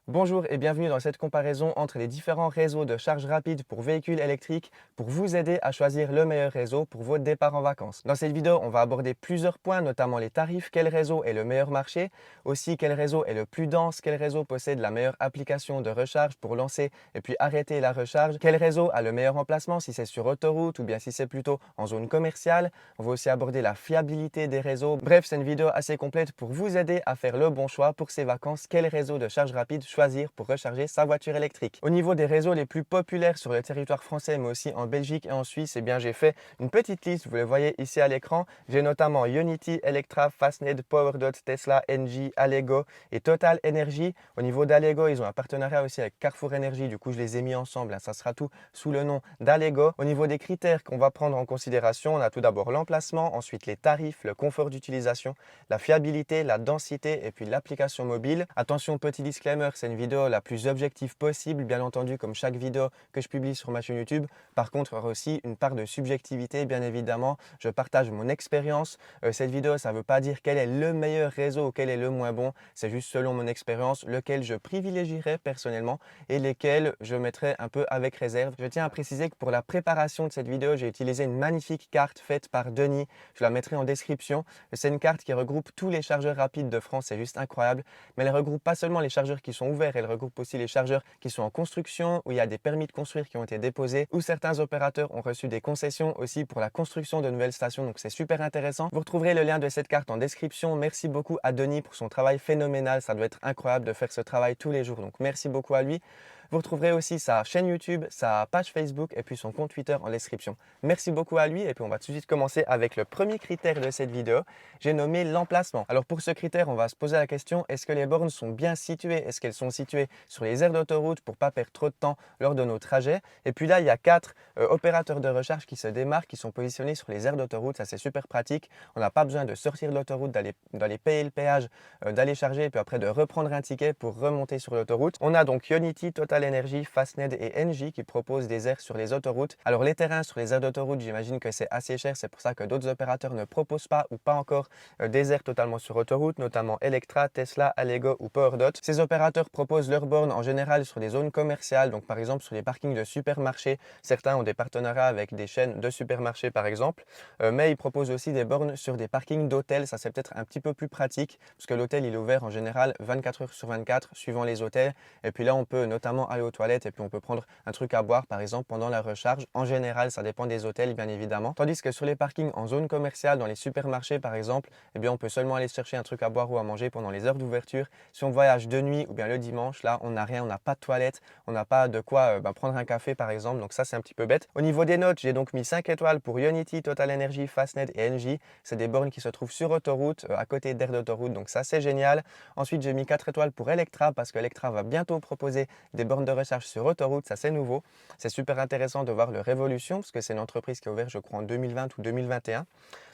Bonjour et bienvenue dans cette comparaison entre les différents réseaux de charge rapide pour véhicules électriques pour vous aider à choisir le meilleur réseau pour votre départ en vacances. Dans cette vidéo, on va aborder plusieurs points, notamment les tarifs, quel réseau est le meilleur marché, aussi quel réseau est le plus dense, quel réseau possède la meilleure application de recharge pour lancer et puis arrêter la recharge, quel réseau a le meilleur emplacement si c'est sur autoroute ou bien si c'est plutôt en zone commerciale. On va aussi aborder la fiabilité des réseaux. Bref, c'est une vidéo assez complète pour vous aider à faire le bon choix pour ces vacances, quel réseau de charge rapide choisir pour recharger sa voiture électrique. Au niveau des réseaux les plus populaires sur le territoire français, mais aussi en Belgique et en Suisse, eh bien j'ai fait une petite liste, vous le voyez ici à l'écran. J'ai notamment Ionity, Electra, Fastned, PowerDot, Tesla, Engie, Allego et Total Energy. Au niveau d'Allego, ils ont un partenariat aussi avec Carrefour Energy, du coup je les ai mis ensemble, ça sera tout sous le nom d'Allego. Au niveau des critères qu'on va prendre en considération, on a tout d'abord l'emplacement, ensuite les tarifs, le confort d'utilisation, la fiabilité, la densité et puis l'application mobile. Attention, petit disclaimer, c'est une vidéo la plus objective possible, bien entendu, comme chaque vidéo que je publie sur ma chaîne YouTube. Par contre, il y aura aussi une part de subjectivité, bien évidemment. Je partage mon expérience. Cette vidéo, ça ne veut pas dire quel est le meilleur réseau ou quel est le moins bon. C'est juste selon mon expérience, lequel je privilégierais personnellement et lesquels je mettrai un peu avec réserve. Je tiens à préciser que pour la préparation de cette vidéo, j'ai utilisé une magnifique carte faite par Denis. Je la mettrai en description. C'est une carte qui regroupe tous les chargeurs rapides de France. C'est juste incroyable. Mais elle regroupe pas seulement les chargeurs qui sont ouverts, elle regroupe aussi les chargeurs qui sont en construction, où il y a des permis de construire qui ont été déposés, où certains opérateurs ont reçu des concessions aussi pour la construction de nouvelles stations. Donc c'est super intéressant. Vous retrouverez le lien de cette carte en description. Merci beaucoup à Denis pour son travail phénoménal. Ça doit être incroyable de faire ce travail tous les jours. Donc merci beaucoup à lui. Vous retrouverez aussi sa chaîne YouTube, sa page Facebook et puis son compte Twitter en description. Merci beaucoup à lui et puis on va tout de suite commencer avec le premier critère de cette vidéo. J'ai nommé l'emplacement. Alors pour ce critère, on va se poser la question, est-ce que les bornes sont bien situées? Est-ce qu'elles sont situées sur les aires d'autoroute pour pas perdre trop de temps lors de nos trajets? Et puis là, il y a 4 opérateurs de recharge qui se démarquent, qui sont positionnés sur les aires d'autoroute. Ça, c'est super pratique. On n'a pas besoin de sortir de l'autoroute, d'aller payer le péage, d'aller charger et puis après de reprendre un ticket pour remonter sur l'autoroute. On a donc Ionity, Total Energy, Fastned et Engie qui proposent des aires sur les autoroutes. Alors les terrains sur les aires d'autoroute, j'imagine que c'est assez cher. C'est pour ça que d'autres opérateurs ne proposent pas ou pas encore des aires totalement sur autoroute, notamment Electra, Tesla, Allego ou PowerDot. Ces opérateurs proposent leurs bornes en général sur des zones commerciales, donc par exemple sur les parkings de supermarchés. Certains ont des partenariats avec des chaînes de supermarchés par exemple, mais ils proposent aussi des bornes sur des parkings d'hôtels. Ça c'est peut-être un petit peu plus pratique parce que l'hôtel il est ouvert en général 24 heures sur 24 suivant les hôtels. Et puis là on peut notamment aller aux toilettes et puis on peut prendre un truc à boire par exemple pendant la recharge. En général ça dépend des hôtels bien évidemment. Tandis que sur les parkings en zone commerciale, dans les supermarchés par exemple, eh bien on peut seulement aller chercher un truc à boire ou à manger pendant les heures d'ouverture. Si on voyage de nuit ou bien le dimanche, là on n'a rien, on n'a pas de toilette, on n'a pas de quoi prendre un café par exemple, donc ça c'est un petit peu bête. Au niveau des notes, j'ai donc mis 5 étoiles pour Ionity, Total Energy, Fastned et Engie. C'est des bornes qui se trouvent sur autoroute, à côté d'aires d'autoroute, donc ça c'est génial. Ensuite j'ai mis 4 étoiles pour Electra parce que Electra va bientôt proposer des bornes de recharge sur autoroute, ça c'est nouveau. C'est super intéressant de voir leur évolution parce que c'est une entreprise qui a ouvert je crois en 2020 ou 2021.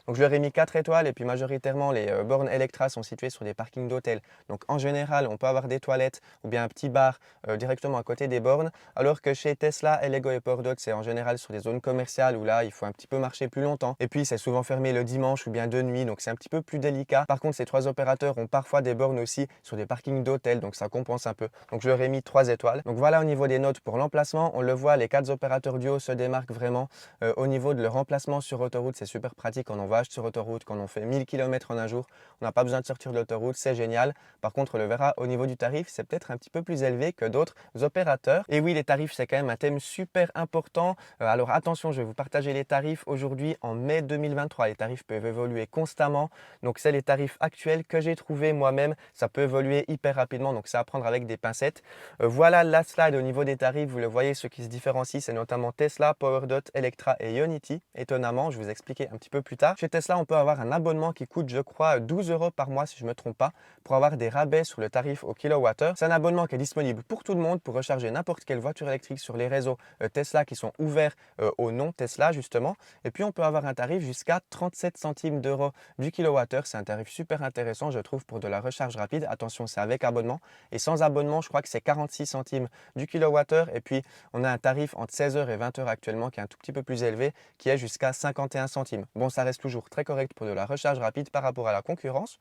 Donc je leur ai mis 4 étoiles et puis majoritairement les bornes Electra sont situées sur des parkings d'hôtels. Donc en général on peut avoir des toilettes ou bien un petit bar directement à côté des bornes, alors que chez Tesla, Allego et PowerDot c'est en général sur des zones commerciales où là il faut un petit peu marcher plus longtemps. Et puis c'est souvent fermé le dimanche ou bien de nuit, donc c'est un petit peu plus délicat. Par contre ces 3 opérateurs ont parfois des bornes aussi sur des parkings d'hôtels, donc ça compense un peu. Donc je leur ai mis 3 étoiles. Donc voilà au niveau des notes pour l'emplacement, on le voit, les 4 opérateurs duo se démarquent vraiment. Au niveau de leur emplacement sur autoroute, c'est super pratique quand on voyage sur autoroute, quand on fait 1000 km en un jour, on n'a pas besoin de sortir de l'autoroute, c'est génial. Par contre, on le verra au niveau du tarif, c'est peut-être un petit peu plus élevé que d'autres opérateurs. Et oui, les tarifs, c'est quand même un thème super important. Alors attention, je vais vous partager les tarifs aujourd'hui en mai 2023. Les tarifs peuvent évoluer constamment. Donc c'est les tarifs actuels que j'ai trouvés moi-même. Ça peut évoluer hyper rapidement, donc c'est à prendre avec des pincettes. Voilà la slide au niveau des tarifs. Vous le voyez, ceux qui se différencient, c'est notamment Tesla, PowerDot, Electra et Ionity. Étonnamment, je vais vous expliquer un petit peu plus tard. Chez Tesla, on peut avoir un abonnement qui coûte, je crois, 12 € par mois si je ne me trompe pas, pour avoir des rabais sur le tarif au kilowattheure. C'est un abonnement qui est disponible pour tout le monde pour recharger n'importe quelle voiture électrique sur les réseaux Tesla qui sont ouverts au nom Tesla justement. Et puis on peut avoir un tarif jusqu'à 37 centimes d'euros du kilowattheure. C'est un tarif super intéressant, je trouve, pour de la recharge rapide. Attention, c'est avec abonnement. Et sans abonnement, je crois que c'est 46 centimes du kilowattheure. Et puis on a un tarif entre 16 h et 20 h actuellement qui est un tout petit peu plus élevé, qui est jusqu'à 51 centimes. Bon, ça reste toujours très correct pour de la recharge rapide par rapport à la concurrence.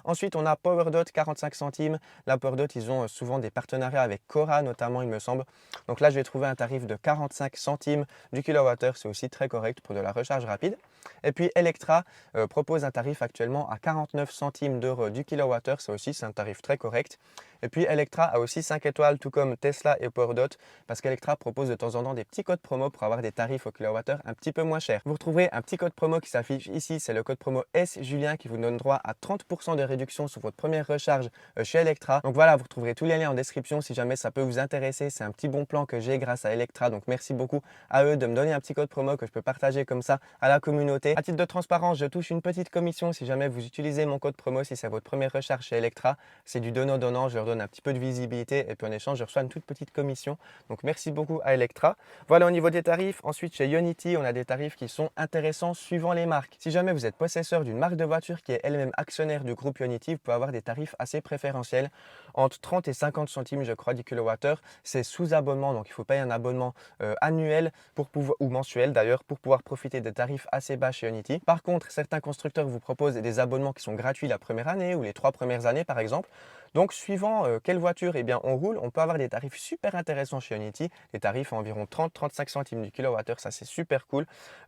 Ensuite, on a PowerDot 45 centimes. Là, PowerDot, ils ont souvent des partenariats avec Cora notamment, il me semble. Donc là, je vais trouver un tarif de 45 centimes du kilowattheure. C'est aussi très correct pour de la recharge rapide. Et puis Electra propose un tarif actuellement à 49 centimes d'euros du kilowattheure. Ça aussi, c'est un tarif très correct. Et puis Electra a aussi 5 étoiles, tout comme Tesla et PowerDot, parce qu'Electra propose de temps en temps des petits codes promo pour avoir des tarifs au kilowattheure un petit peu moins chers. Vous retrouverez un petit code promo qui s'affiche ici, c'est le code promo SJulien qui vous donne droit à 30% de réduction sur votre première recharge chez Electra. Donc voilà, vous retrouverez tous les liens en description si jamais ça peut vous intéresser. C'est un petit bon plan que j'ai grâce à Electra, donc merci beaucoup à eux de me donner un petit code promo que je peux partager comme ça à la communauté. À titre de transparence, je touche une petite commission si jamais vous utilisez mon code promo, si c'est votre première recharge chez Electra. C'est du donnant-donnant, je leur donne un petit peu de visibilité et puis en échange, je reçois une toute petite commission. Donc merci beaucoup à Electra. Voilà au niveau des tarifs. Ensuite, chez Ionity, on a des tarifs qui sont intéressants suivant les marques. Si jamais vous êtes possesseur d'une marque de voiture qui est elle-même actionnaire du groupe Ionity, vous pouvez avoir des tarifs assez préférentiels, entre 30 et 50 centimes, je crois, du kilowattheure. C'est sous abonnement, donc il faut payer un abonnement annuel pour pouvoir, ou mensuel d'ailleurs, pour pouvoir profiter des tarifs assez bas chez Ionity. Par contre, certains constructeurs vous proposent des abonnements qui sont gratuits la première année ou les 3 premières années, par exemple. Donc, suivant quelle voiture on roule, on peut avoir des tarifs super intéressants chez Ionity, des tarifs à environ 30-35 centimes du kilowattheure, ça c'est super cool.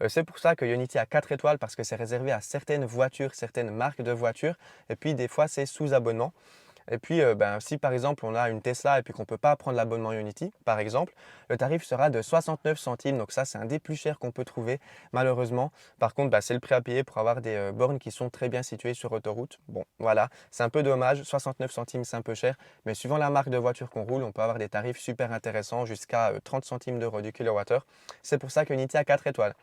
C'est pour ça que Ionity a 4 étoiles parce que c'est réservé à certaines voitures, certaines marques de voitures, et puis des fois c'est sous abonnement. Et puis, si par exemple on a une Tesla et puis qu'on ne peut pas prendre l'abonnement Ionity, par exemple, le tarif sera de 69 centimes. Donc ça, c'est un des plus chers qu'on peut trouver, malheureusement. Par contre, c'est le prix à payer pour avoir des bornes qui sont très bien situées sur autoroute. Bon, voilà, c'est un peu dommage. 69 centimes, c'est un peu cher. Mais suivant la marque de voiture qu'on roule, on peut avoir des tarifs super intéressants jusqu'à 30 centimes d'euros du kilowattheure. C'est pour ça que Ionity a 4 étoiles.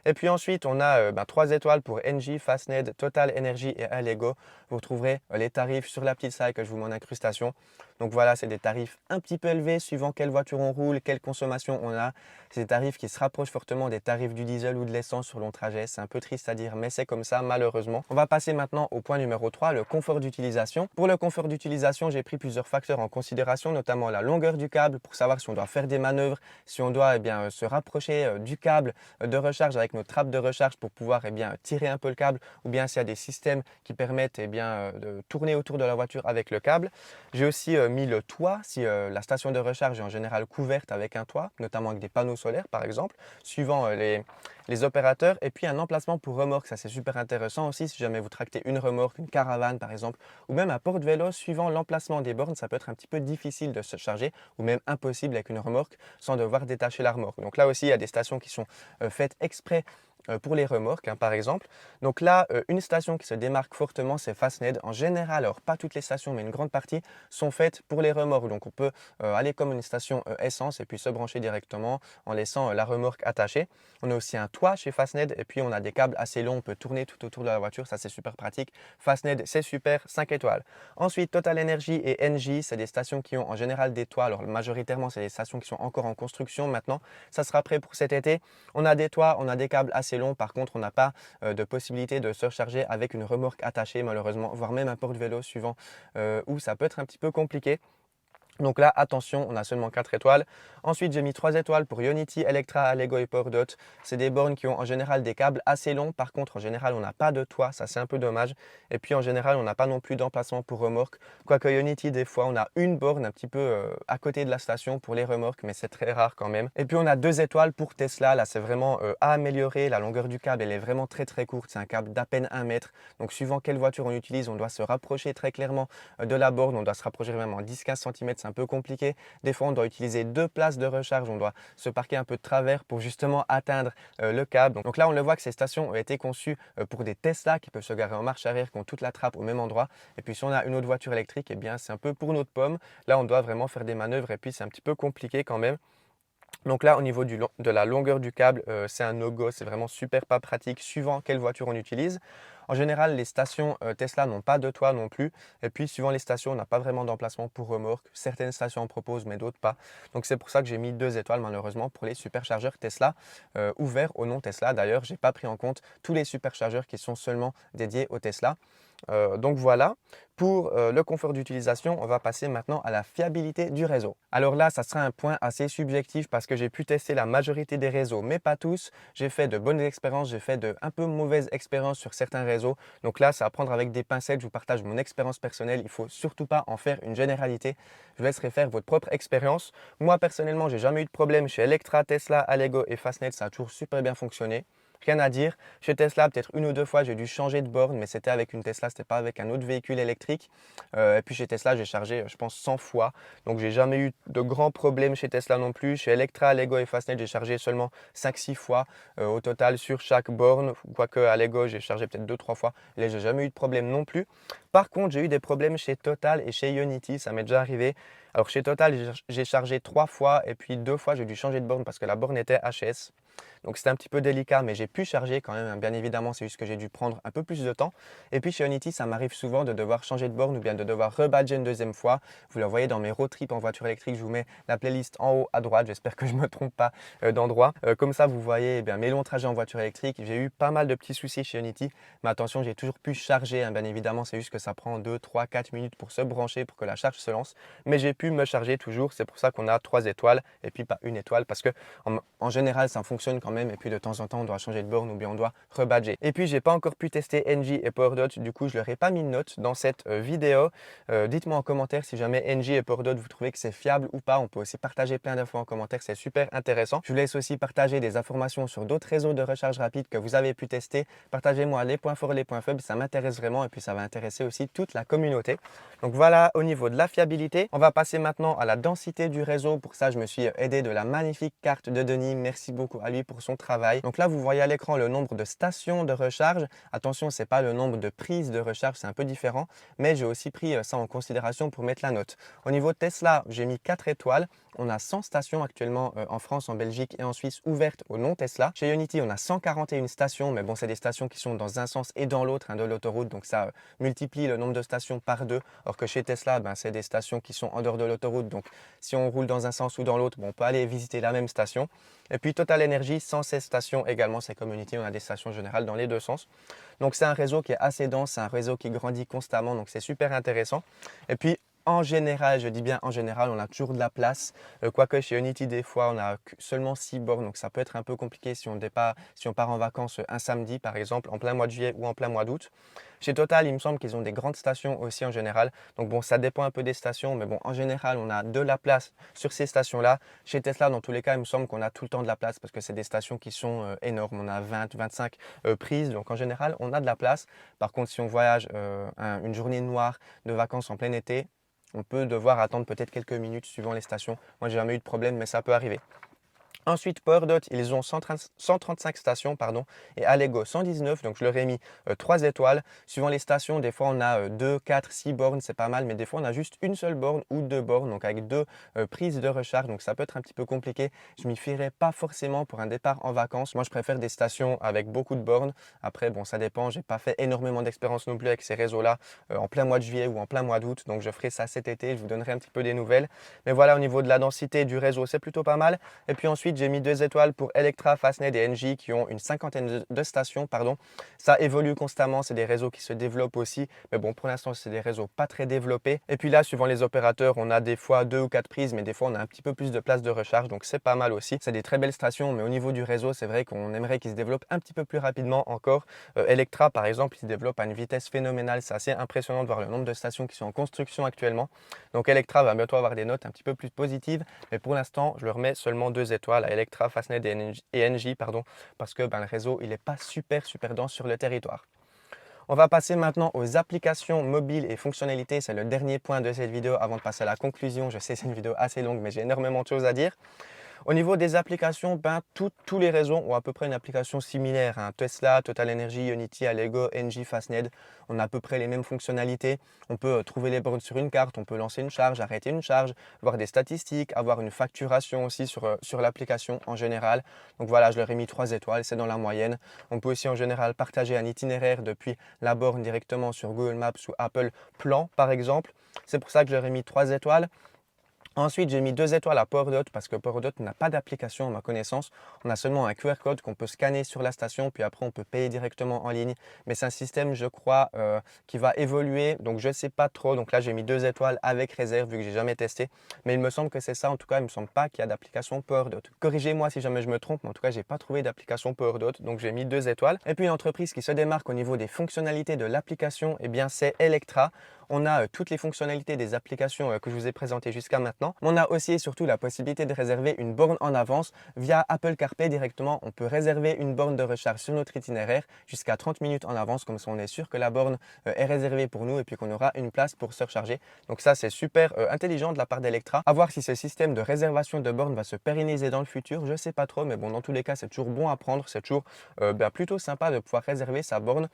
Et puis ensuite, on a 3 étoiles pour Engie, Fastned, Total Energy et Allego. Vous retrouverez les tarifs sur la petite slide que je vous mets en incrustation. Donc voilà, c'est des tarifs un petit peu élevés suivant quelle voiture on roule, quelle consommation on a. C'est des tarifs qui se rapprochent fortement des tarifs du diesel ou de l'essence sur long trajet. C'est un peu triste à dire, mais c'est comme ça malheureusement. On va passer maintenant au point numéro 3, le confort d'utilisation. Pour le confort d'utilisation, j'ai pris plusieurs facteurs en considération, notamment la longueur du câble pour savoir si on doit faire des manœuvres, si on doit se rapprocher du câble de recharge avec notre trappe de recharge pour pouvoir tirer un peu le câble, ou bien s'il y a des systèmes qui permettent de tourner autour de la voiture avec le câble. J'ai aussi mis le toit, si la station de recharge est en général couverte avec un toit, notamment avec des panneaux solaires par exemple, suivant les opérateurs. Et puis un emplacement pour remorque, ça c'est super intéressant aussi si jamais vous tractez une remorque, une caravane par exemple, ou même un porte-vélo, suivant l'emplacement des bornes, ça peut être un petit peu difficile de se charger, ou même impossible avec une remorque sans devoir détacher la remorque. Donc là aussi, il y a des stations qui sont faites exprès pour les remorques, par exemple. Donc là, une station qui se démarque fortement, c'est Fastned. En général, alors pas toutes les stations, mais une grande partie sont faites pour les remorques. Donc on peut aller comme une station essence et puis se brancher directement en laissant la remorque attachée. On a aussi un toit chez Fastned et puis on a des câbles assez longs. On peut tourner tout autour de la voiture. Ça, c'est super pratique. Fastned, c'est super, 5 étoiles. Ensuite, Total Energy et Engie, c'est des stations qui ont en général des toits. Alors majoritairement, c'est des stations qui sont encore en construction maintenant. Ça sera prêt pour cet été. On a des toits, on a des câbles assez long. Par contre, on n'a pas de possibilité de se recharger avec une remorque attachée malheureusement, voire même un porte-vélo suivant où ça peut être un petit peu compliqué. Donc là, attention, on a seulement 4 étoiles. Ensuite, j'ai mis 3 étoiles pour Ionity, Electra, Allego et PowerDot. C'est des bornes qui ont en général des câbles assez longs. Par contre, en général, on n'a pas de toit. Ça, c'est un peu dommage. Et puis, en général, on n'a pas non plus d'emplacement pour remorque. Quoique Ionity, des fois, on a une borne un petit peu à côté de la station pour les remorques, mais c'est très rare quand même. Et puis, on a 2 étoiles pour Tesla. Là, c'est vraiment à améliorer. La longueur du câble, elle est vraiment très, très courte. C'est un câble d'à peine 1 mètre. Donc, suivant quelle voiture on utilise, on doit se rapprocher très clairement de la borne. On doit se rapprocher vraiment 10-15 cm. C'est un peu compliqué. Des fois, on doit utiliser 2 places de recharge. On doit se parquer un peu de travers pour justement atteindre le câble. Donc là, on le voit que ces stations ont été conçues pour des Tesla qui peuvent se garer en marche arrière, qui ont toute la trappe au même endroit. Et puis, si on a une autre voiture électrique, c'est un peu pour notre pomme. Là, on doit vraiment faire des manœuvres et puis c'est un petit peu compliqué quand même. Donc là, au niveau de la longueur du câble, c'est un no-go, c'est vraiment super pas pratique suivant quelle voiture on utilise. En général, les stations Tesla n'ont pas de toit non plus. Et puis, suivant les stations, on n'a pas vraiment d'emplacement pour remorque. Certaines stations en proposent, mais d'autres pas. Donc, c'est pour ça que j'ai mis 2 étoiles, malheureusement, pour les superchargeurs Tesla ouverts au nom Tesla. D'ailleurs, je n'ai pas pris en compte tous les superchargeurs qui sont seulement dédiés au Tesla. Donc voilà, pour le confort d'utilisation, on va passer maintenant à la fiabilité du réseau. Alors là, ça sera un point assez subjectif parce que j'ai pu tester la majorité des réseaux, mais pas tous. J'ai fait de bonnes expériences, j'ai fait de un peu mauvaises expériences sur certains réseaux. Donc là, c'est à prendre avec des pincettes. Je vous partage mon expérience personnelle. Il ne faut surtout pas en faire une généralité. Je vous laisserai faire votre propre expérience. Moi, personnellement, j'ai jamais eu de problème chez Electra, Tesla, Allego et Fastned. Ça a toujours super bien fonctionné. Rien à dire. Chez Tesla, peut-être une ou deux fois, j'ai dû changer de borne, mais c'était avec une Tesla, c'était pas avec un autre véhicule électrique. Et puis chez Tesla, j'ai chargé, je pense, 100 fois. Donc, j'ai jamais eu de grands problèmes chez Tesla non plus. Chez Electra, Lego et Fastned, j'ai chargé seulement 5-6 fois au total sur chaque borne. Quoique à Lego, j'ai chargé peut-être 2-3 fois. Et là, j'ai jamais eu de problème non plus. Par contre, j'ai eu des problèmes chez Total et chez Ionity. Ça m'est déjà arrivé. Alors, chez Total, j'ai chargé 3 fois et puis 2 fois, j'ai dû changer de borne parce que la borne était HS. Donc c'était un petit peu délicat, mais j'ai pu charger quand même, hein. Bien évidemment, c'est juste que j'ai dû prendre un peu plus de temps. Et puis chez Onity, ça m'arrive souvent de devoir changer de borne ou bien de devoir rebadger une deuxième fois. Vous le voyez dans mes road trips en voiture électrique, je vous mets la playlist en haut à droite. J'espère que je ne me trompe pas d'endroit. Comme ça, vous voyez eh bien, mes longs trajets en voiture électrique. J'ai eu pas mal de petits soucis chez Onity, mais attention, j'ai toujours pu charger, hein. Bien évidemment, c'est juste que ça prend 2, 3, 4 minutes pour se brancher, pour que la charge se lance. Mais j'ai pu me charger toujours. C'est pour ça qu'on a 3 étoiles et puis pas une étoile parce que en général, ça fonctionne quand même. Et puis de temps en temps, on doit changer de borne ou bien on doit rebadger. Et puis, j'ai pas encore pu tester NG et PowerDot. Du coup, je leur ai pas mis de note dans cette vidéo. Dites-moi en commentaire si jamais NG et PowerDot, vous trouvez que c'est fiable ou pas. On peut aussi partager plein d'infos en commentaire. C'est super intéressant. Je vous laisse aussi partager des informations sur d'autres réseaux de recharge rapide que vous avez pu tester. Partagez-moi les points forts, les points faibles. Ça m'intéresse vraiment et puis ça va intéresser aussi toute la communauté. Donc voilà au niveau de la fiabilité. On va passer maintenant à la densité du réseau. Pour ça, je me suis aidé de la magnifique carte de Denis. Merci beaucoup à lui pour son travail. Donc là, vous voyez à l'écran le nombre de stations de recharge. Attention, ce n'est pas le nombre de prises de recharge, c'est un peu différent. Mais j'ai aussi pris ça en considération pour mettre la note. Au niveau de Tesla, j'ai mis 4 étoiles. On a 100 stations actuellement en France, en Belgique et en Suisse ouvertes au non Tesla. Chez Ionity, on a 141 stations, mais bon, c'est des stations qui sont dans un sens et dans l'autre de l'autoroute. Donc ça multiplie le nombre de stations par 2. Alors que chez Tesla, c'est des stations qui sont en dehors de l'autoroute. Donc si on roule dans un sens ou dans l'autre, on peut aller visiter la même station. Et puis Total Energy, 116 stations également. C'est comme Ionity, on a des stations générales dans les deux sens. Donc c'est un réseau qui est assez dense, c'est un réseau qui grandit constamment. Donc c'est super intéressant. Et puis en général, je dis bien en général, on a toujours de la place. Quoique chez Ionity, des fois, on a seulement 6 bornes. Donc ça peut être un peu compliqué si on part en vacances un samedi, par exemple, en plein mois de juillet ou en plein mois d'août. Chez Total, il me semble qu'ils ont des grandes stations aussi en général. Donc bon, ça dépend un peu des stations. Mais bon, en général, on a de la place sur ces stations-là. Chez Tesla, dans tous les cas, il me semble qu'on a tout le temps de la place parce que c'est des stations qui sont énormes. On a 20, 25 prises. Donc en général, on a de la place. Par contre, si on voyage une journée noire de vacances en plein été, on peut devoir attendre peut-être quelques minutes suivant les stations. Moi, j'ai jamais eu de problème, mais ça peut arriver. Ensuite, PowerDot, ils ont 135 stations et Allego 119, donc je leur ai mis 3 étoiles. Suivant les stations, des fois on a 2, 4, 6 bornes, c'est pas mal, mais des fois on a juste une seule borne ou 2 bornes, donc avec 2 prises de recharge, donc ça peut être un petit peu compliqué. Je m'y fierai pas forcément pour un départ en vacances. Moi, je préfère des stations avec beaucoup de bornes. Après, bon, ça dépend, j'ai pas fait énormément d'expérience non plus avec ces réseaux-là en plein mois de juillet ou en plein mois d'août, donc je ferai ça cet été, je vous donnerai un petit peu des nouvelles. Mais voilà, au niveau de la densité du réseau, c'est plutôt pas mal. Et puis ensuite, j'ai mis 2 étoiles pour Electra, Fastned et NG qui ont une cinquantaine de stations. Ça évolue constamment, c'est des réseaux qui se développent aussi. Mais bon, pour l'instant, c'est des réseaux pas très développés. Et puis là, suivant les opérateurs, on a des fois 2 ou 4 prises, mais des fois, on a un petit peu plus de place de recharge. Donc, c'est pas mal aussi. C'est des très belles stations, mais au niveau du réseau, c'est vrai qu'on aimerait qu'ils se développent un petit peu plus rapidement encore. Electra, par exemple, il se développe à une vitesse phénoménale. C'est assez impressionnant de voir le nombre de stations qui sont en construction actuellement. Donc, Electra va bientôt avoir des notes un petit peu plus positives. Mais pour l'instant, je leur mets seulement 2 étoiles à Electra, Fastned et NG, parce que le réseau il n'est pas super dense sur le territoire. On va passer maintenant aux applications mobiles et fonctionnalités. C'est le dernier point de cette vidéo avant de passer à la conclusion. Je sais c'est une vidéo assez longue, mais j'ai énormément de choses à dire. Au niveau des applications, tous les réseaux ont à peu près une application similaire. Tesla, Total Energy, Ionity, Allego, NG, Fastned, on a à peu près les mêmes fonctionnalités. On peut trouver les bornes sur une carte, on peut lancer une charge, arrêter une charge, voir des statistiques, avoir une facturation aussi sur l'application en général. Donc voilà, je leur ai mis 3 étoiles, c'est dans la moyenne. On peut aussi en général partager un itinéraire depuis la borne directement sur Google Maps ou Apple Plan par exemple. C'est pour ça que je leur ai mis 3 étoiles. Ensuite, j'ai mis 2 étoiles à PowerDot parce que PowerDot n'a pas d'application à ma connaissance. On a seulement un QR code qu'on peut scanner sur la station, puis après on peut payer directement en ligne. Mais c'est un système, je crois, qui va évoluer. Donc je ne sais pas trop. Donc là, j'ai mis 2 étoiles avec réserve vu que j'ai jamais testé. Mais il me semble que c'est ça. En tout cas, il ne me semble pas qu'il y a d'application PowerDot. Corrigez-moi si jamais je me trompe, mais en tout cas, je n'ai pas trouvé d'application PowerDot. Donc j'ai mis 2 étoiles. Et puis une entreprise qui se démarque au niveau des fonctionnalités de l'application, eh bien c'est Electra. On a toutes les fonctionnalités des applications que je vous ai présentées jusqu'à maintenant. On a aussi et surtout la possibilité de réserver une borne en avance via Apple CarPlay directement. On peut réserver une borne de recharge sur notre itinéraire jusqu'à 30 minutes en avance. Comme ça, on est sûr que la borne est réservée pour nous et puis qu'on aura une place pour se recharger. Donc ça, c'est super intelligent de la part d'Electra. À voir si ce système de réservation de bornes va se pérenniser dans le futur. Je ne sais pas trop, mais bon, dans tous les cas, c'est toujours bon à prendre. C'est toujours plutôt sympa de pouvoir réserver sa borne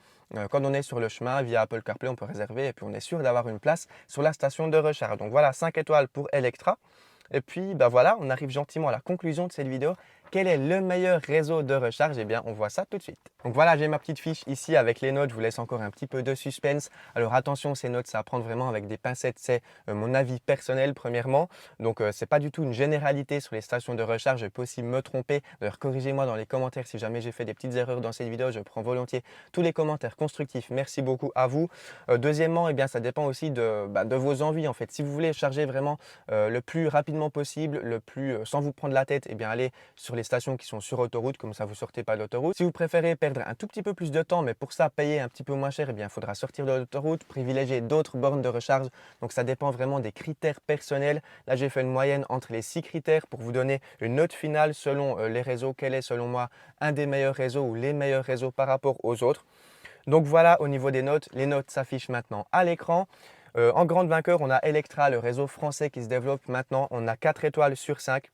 quand on est sur le chemin via Apple CarPlay. On peut réserver et puis on est sûr d'avoir une place sur la station de recharge. Donc voilà, 5 étoiles pour Electra. Et puis voilà, on arrive gentiment à la conclusion de cette vidéo. Quel est le meilleur réseau de recharge? Eh bien, on voit ça tout de suite. Donc voilà, j'ai ma petite fiche ici avec les notes. Je vous laisse encore un petit peu de suspense. Alors attention, ces notes, c'est à prendre vraiment avec des pincettes. C'est mon avis personnel, premièrement. Donc, ce n'est pas du tout une généralité sur les stations de recharge. Je peux aussi me tromper. D'ailleurs, corrigez-moi dans les commentaires si jamais j'ai fait des petites erreurs dans cette vidéo. Je prends volontiers tous les commentaires constructifs. Merci beaucoup à vous. Deuxièmement, eh bien, ça dépend aussi de vos envies. En fait, si vous voulez charger vraiment le plus rapidement possible, sans vous prendre la tête, eh bien, allez sur les stations qui sont sur autoroute, comme ça vous sortez pas de l'autoroute. Si vous préférez perdre un tout petit peu plus de temps, mais pour ça payer un petit peu moins cher, eh bien il faudra sortir de l'autoroute, privilégier d'autres bornes de recharge. Donc ça dépend vraiment des critères personnels. Là j'ai fait une moyenne entre les 6 critères pour vous donner une note finale selon les réseaux. Quel est selon moi un des meilleurs réseaux ou les meilleurs réseaux par rapport aux autres. Donc voilà, au niveau des notes, les notes s'affichent maintenant à l'écran. En grande vainqueur, on a Electra, le réseau français qui se développe maintenant. On a 4 étoiles sur 5.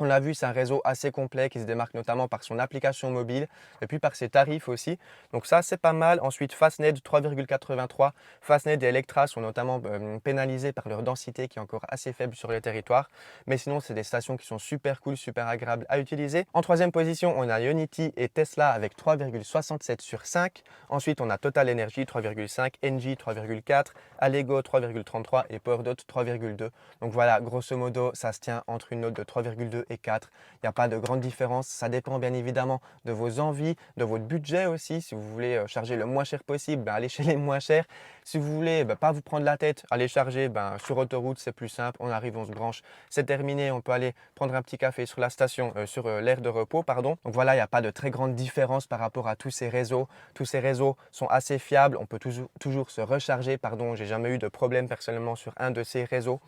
On l'a vu, c'est un réseau assez complet qui se démarque notamment par son application mobile et puis par ses tarifs aussi. Donc ça, c'est pas mal. Ensuite, Fastned 3,83. Fastned et Electra sont notamment pénalisés par leur densité qui est encore assez faible sur le territoire. Mais sinon, c'est des stations qui sont super cool, super agréables à utiliser. En troisième position, on a Ionity et Tesla avec 3,67 sur 5. Ensuite, on a Total Energy 3,5, Engie 3,4, Allego 3,33 et PowerDot 3,2. Donc voilà, grosso modo, ça se tient entre une note de 3,2 et 4. Il n'y a pas de grande différence. Ça dépend bien évidemment de vos envies, de votre budget aussi. Si vous voulez charger le moins cher possible, allez chez les moins chers. Si vous voulez pas vous prendre la tête, allez charger sur autoroute, c'est plus simple. On arrive, on se branche, c'est terminé. On peut aller prendre un petit café sur la station, sur l'aire de repos, pardon. Donc voilà, il n'y a pas de très grande différence par rapport à tous ces réseaux. Tous ces réseaux sont assez fiables. On peut toujours se recharger, pardon. J'ai jamais eu de problème personnellement sur un de ces réseaux.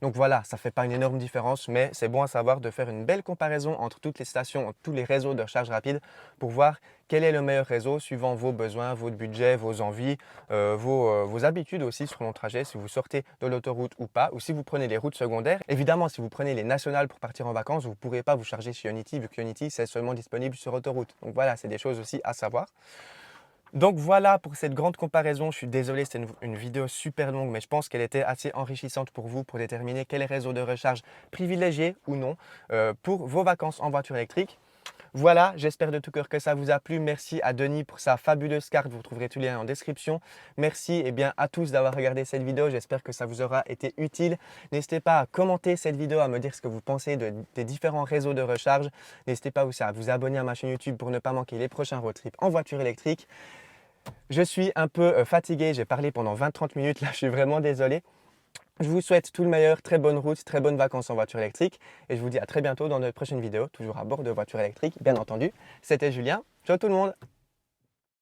Donc voilà, ça ne fait pas une énorme différence, mais c'est bon à savoir de faire une belle comparaison entre toutes les stations, entre tous les réseaux de recharge rapide pour voir quel est le meilleur réseau suivant vos besoins, votre budget, vos envies, vos habitudes aussi sur long trajet, si vous sortez de l'autoroute ou pas, ou si vous prenez les routes secondaires. Évidemment, si vous prenez les nationales pour partir en vacances, vous ne pourrez pas vous charger chez Ionity, vu que Ionity, c'est seulement disponible sur autoroute. Donc voilà, c'est des choses aussi à savoir. Donc voilà pour cette grande comparaison. Je suis désolé, c'était une vidéo super longue, mais je pense qu'elle était assez enrichissante pour vous pour déterminer quel réseau de recharge privilégié ou non pour vos vacances en voiture électrique. Voilà, j'espère de tout cœur que ça vous a plu. Merci à Denis pour sa fabuleuse carte. Vous trouverez tous les liens en description. Merci à tous d'avoir regardé cette vidéo. J'espère que ça vous aura été utile. N'hésitez pas à commenter cette vidéo, à me dire ce que vous pensez des différents réseaux de recharge. N'hésitez pas aussi à vous abonner à ma chaîne YouTube pour ne pas manquer les prochains road trips en voiture électrique. Je suis un peu fatigué. J'ai parlé pendant 20-30 minutes. Là, je suis vraiment désolé. Je vous souhaite tout le meilleur, très bonne route, très bonnes vacances en voiture électrique et je vous dis à très bientôt dans notre prochaine vidéo, toujours à bord de voiture électrique, bien entendu. C'était Julien, ciao tout le monde!